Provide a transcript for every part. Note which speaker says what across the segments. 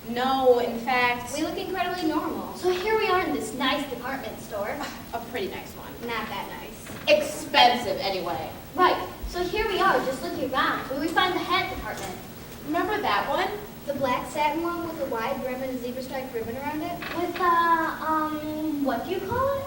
Speaker 1: No, in fact,
Speaker 2: We look incredibly normal. So here we are in this nice department store.
Speaker 1: a pretty nice one.
Speaker 2: Not that nice.
Speaker 1: Expensive, anyway.
Speaker 2: Right. So here we are, just looking around, when we find the hat department.
Speaker 1: Remember that one?
Speaker 2: The black satin one with a wide brim and a zebra stripe ribbon around it? With what do you call it?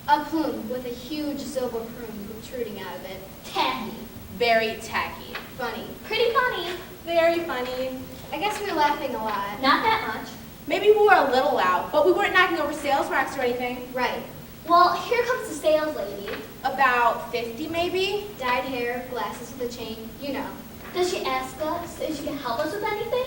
Speaker 2: A plume with a huge silver plume protruding out of it. Tacky.
Speaker 1: Very tacky.
Speaker 2: Funny. Pretty funny.
Speaker 1: Very funny.
Speaker 2: I guess we're laughing a lot.
Speaker 3: Not that much.
Speaker 1: Maybe we were a little loud, but we weren't knocking over sales racks or anything.
Speaker 2: Right. Well, here comes the sales lady.
Speaker 1: About 50, maybe?
Speaker 2: Dyed hair, glasses with a chain, you know.
Speaker 3: Does she ask us if she can help us with anything?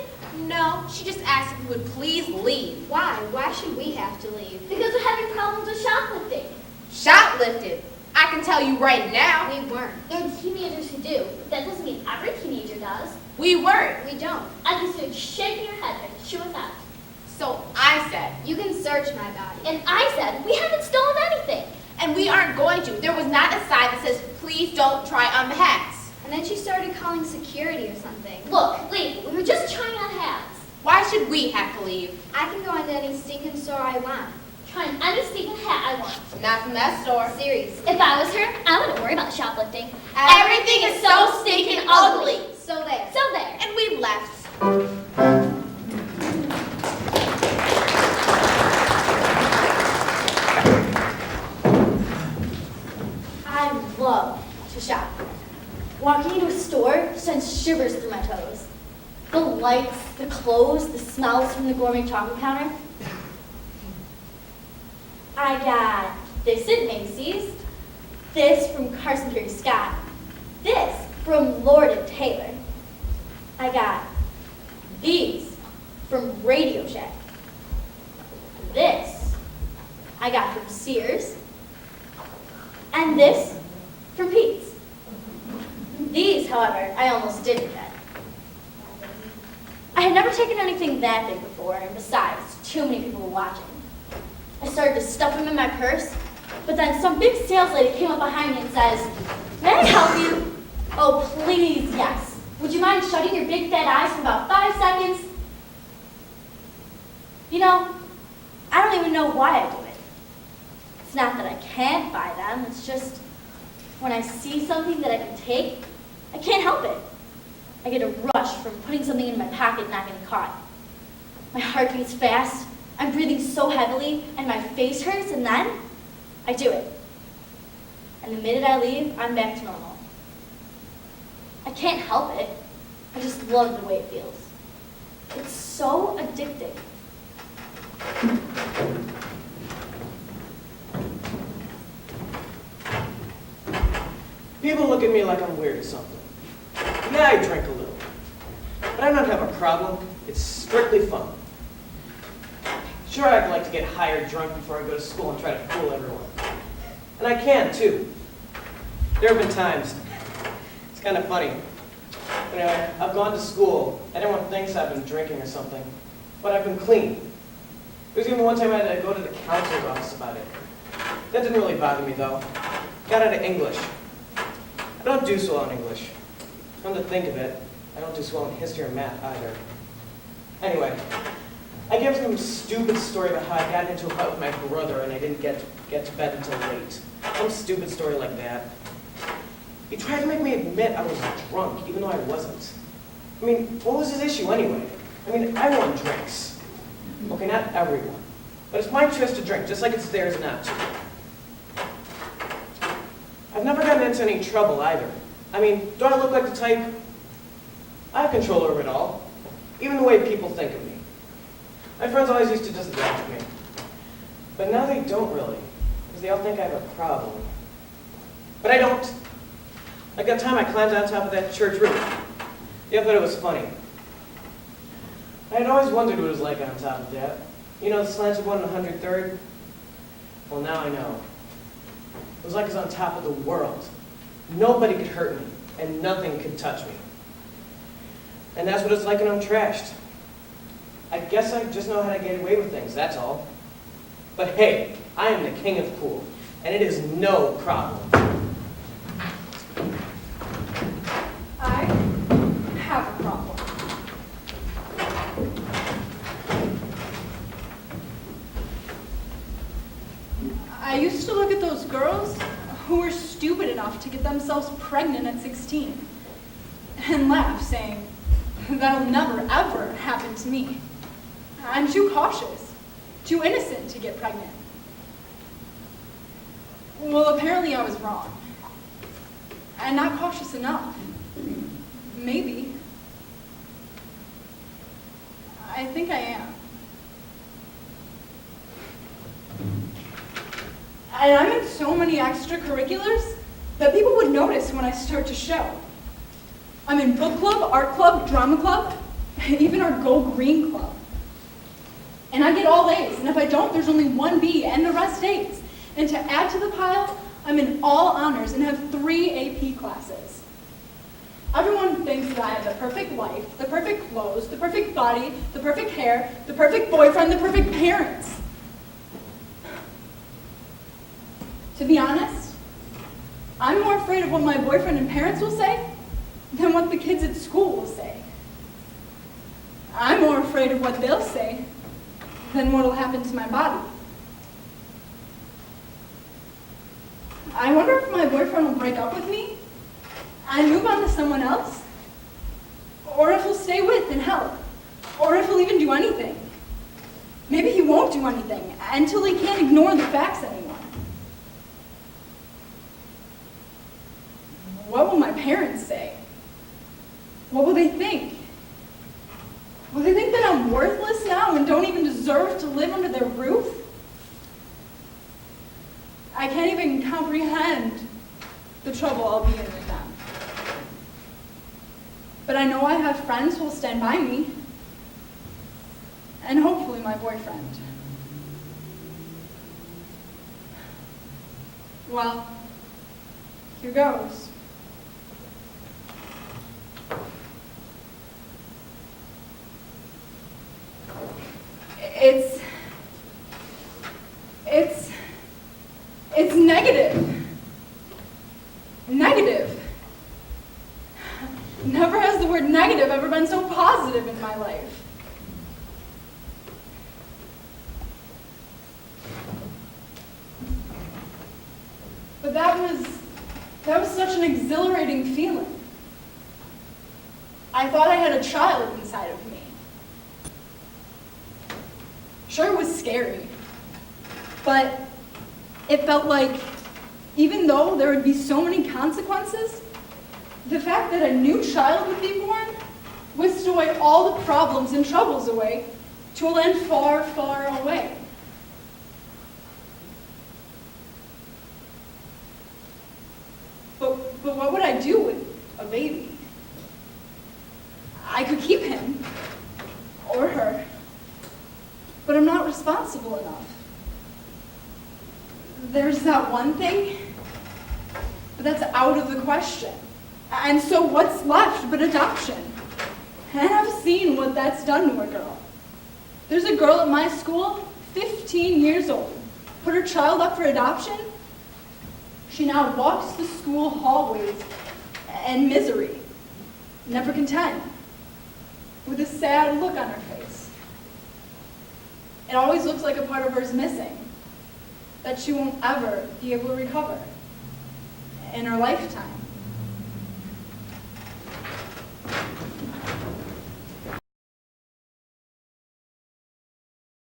Speaker 1: No, she just asked if we would please leave.
Speaker 2: Why? Why should we have to leave?
Speaker 3: Because we're having problems with shoplifting.
Speaker 1: Shoplifted? I can tell you right now.
Speaker 2: We weren't.
Speaker 3: There are teenagers who do, but that doesn't mean every teenager does.
Speaker 1: We weren't.
Speaker 2: We don't.
Speaker 3: I can see you shaking your head and shoo us out.
Speaker 1: So I said,
Speaker 2: You can search my body.
Speaker 3: And I said, we haven't stolen anything.
Speaker 1: and we aren't going to. There was not a sign that says, please don't try on the hats.
Speaker 2: And then she started calling security or something.
Speaker 3: Look, leave. We were just trying on hats.
Speaker 1: Why should we have to leave?
Speaker 2: I can go into any stinking store I want.
Speaker 3: Try on any stinking hat I want.
Speaker 1: Not from that store.
Speaker 2: Serious.
Speaker 3: If I was her, I wouldn't worry about shoplifting.
Speaker 1: Everything is so stinking ugly.
Speaker 2: So there.
Speaker 3: So there.
Speaker 1: And we left.
Speaker 4: I love to shop. Walking into a store sends shivers through my toes. The lights, the clothes, the smells from the gourmet chocolate counter. I got this at Macy's, this from Carson Pirie Scott, this from Lord and Taylor. I got these from Radio Shack. This I got from Sears. And this from Pete's. These, however, I almost didn't get. I had never taken anything that big before, and besides, too many people were watching. I started to stuff them in my purse, but then some big sales lady came up behind me and says, "May I help you?" "Oh, please, yes. Would you mind shutting your big fat eyes for about 5 seconds?" You know, I don't even know why I do it. It's not that I can't buy them, it's just when I see something that I can take, I can't help it. I get a rush from putting something in my pocket and not getting caught. My heart beats fast, I'm breathing so heavily, and my face hurts, and then I do it. And the minute I leave, I'm back to normal. I can't help it. I just love the way it feels. It's so addicting.
Speaker 5: People look at me like I'm weird or something. Yeah, I drink a little. But I don't have a problem. It's strictly fun. Sure, I'd like to get hired drunk before I go to school and try to fool everyone. And I can, too. There have been times. It's kind of funny. You know, I've gone to school, and everyone thinks I've been drinking or something. But I've been clean. There was even one time I had to go to the counselor's office about it. That didn't really bother me, though. Got out of English. I don't do so well in English. Come to think of it, I don't do so well in history or math either. Anyway, I gave some stupid story about how I got into a fight with my brother and I didn't get to bed until late. Some stupid story like that. He tried to make me admit I was drunk, even though I wasn't. I mean, what was his issue anyway? I mean, everyone drinks. Okay, not everyone. But it's my choice to drink, just like it's theirs not to. I've never gotten into any trouble either. I mean, do I look like the type? I have control over it all, even the way people think of me. My friends always used to just laugh at me. But now they don't really, because they all think I have a problem. But I don't. Like that time I climbed on top of that church roof. They all thought it was funny. I had always wondered what it was like on top of that. You know, the slanted one on 103rd? Well, now I know. It was like I was on top of the world. Nobody could hurt me, and nothing could touch me. And that's what it's like when I'm trashed. I guess I just know how to get away with things, that's all. But hey, I am the king of cool, and it is no problem.
Speaker 4: I have a problem.
Speaker 6: themselves pregnant at 16 and laugh, saying, "That'll never, ever happen to me. I'm too cautious, too innocent to get pregnant." Well, apparently I was wrong. And not cautious enough. Maybe. I think I am. And I'm in so many extracurriculars that people would notice when I start to show. I'm in book club, art club, drama club, even our Go Green club. And I get all A's, and if I don't, there's only one B, and the rest A's. And to add to the pile, I'm in all honors and have 3 AP classes. Everyone thinks that I have the perfect life, the perfect clothes, the perfect body, the perfect hair, the perfect boyfriend, the perfect parents. To be honest, I'm more afraid of what my boyfriend and parents will say than what the kids at school will say. I'm more afraid of what they'll say than what will happen to my body. I wonder if my boyfriend will break up with me and move on to someone else, or if he'll stay with and help, or if he'll even do anything. Maybe he won't do anything until he can't ignore the facts anymore. What will my parents say? What will they think? Will they think that I'm worthless now and don't even deserve to live under their roof? I can't even comprehend the trouble I'll be in with them. But I know I have friends who will stand by me, and hopefully my boyfriend. Well, here goes. It's negative. Negative. Never has the word negative ever been so positive in my life. But that was such an exhilarating feeling. I thought I had a child inside of me. Sure, it was scary, but it felt like even though there would be so many consequences, the fact that a new child would be born whisked away all the problems and troubles away to a land far, far away. But what would I do with a baby? I could keep him, or her, but I'm not responsible enough. There's that one thing, but that's out of the question. And so what's left but adoption? And I've seen what that's done to a girl. There's a girl at my school, 15 years old, put her child up for adoption. She now walks the school hallways in misery, never content, with a sad look on her face. It always looks like a part of her is missing, that she won't ever be able to recover in her lifetime.